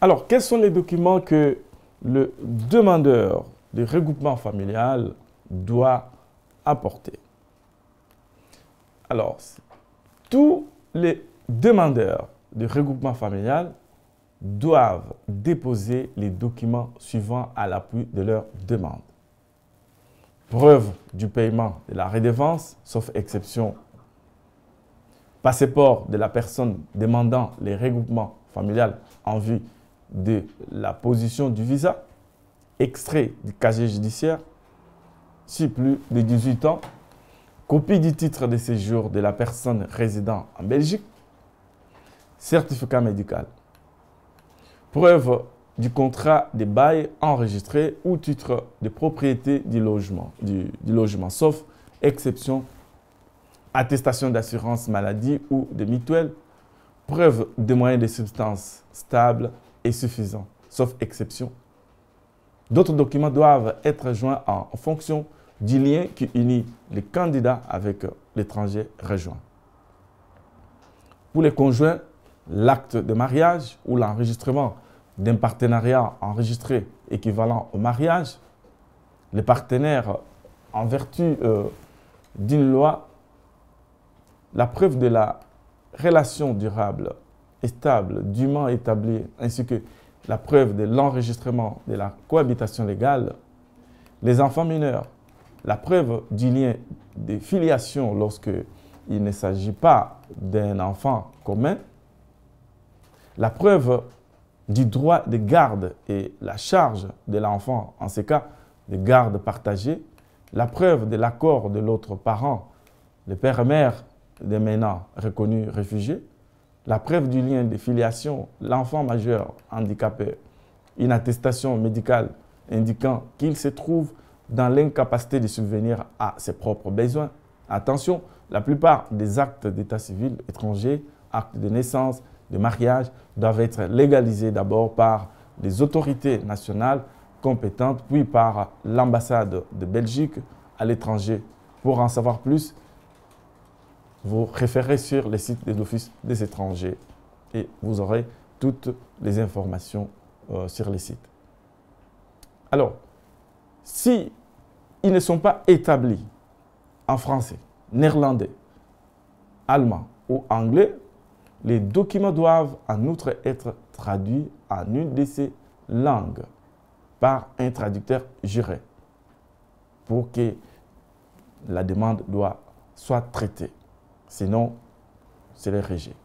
Alors, quels sont les documents que le demandeur de regroupement familial doit apporter? Alors, tous les demandeurs de regroupement familial doivent déposer les documents suivants à l'appui de leur demande. Preuve du paiement de la redevance, sauf exception. Passeport de la personne demandant les regroupements familial en vue de la position du visa. Extrait du casier judiciaire, si plus de 18 ans. Copie du titre de séjour de la personne résidant en Belgique. Certificat médical. Preuve du contrat de bail enregistré ou titre de propriété du logement, sauf exception, attestation d'assurance maladie ou de mutuelle, preuve de moyens de substance stables et suffisants, sauf exception. D'autres documents doivent être joints en fonction du lien qui unit les candidats avec l'étranger rejoint. Pour les conjoints, l'acte de mariage ou l'enregistrement d'un partenariat enregistré équivalent au mariage, les partenaires en vertu d'une loi, la preuve de la relation durable et stable dûment établie, ainsi que la preuve de l'enregistrement de la cohabitation légale, les enfants mineurs, la preuve du lien de filiation lorsque il ne s'agit pas d'un enfant commun, la preuve du droit de garde et la charge de l'enfant, en ce cas de garde partagée, la preuve de l'accord de l'autre parent, le père et mère des maintenant reconnus réfugiés, la preuve du lien de filiation, l'enfant majeur handicapé, une attestation médicale indiquant qu'il se trouve dans l'incapacité de subvenir à ses propres besoins. Attention, la plupart des actes d'état civil étrangers, actes de naissance, de mariage, doivent être légalisés d'abord par les autorités nationales compétentes, puis par l'ambassade de Belgique à l'étranger. Pour en savoir plus, vous référez sur le site de l'Office des étrangers et vous aurez toutes les informations sur les sites. Alors, si ils ne sont pas établis en français, néerlandais, allemand ou anglais, les documents doivent en outre être traduits en une de ces langues par un traducteur juré pour que la demande soit traitée. Sinon, c'est le rejet.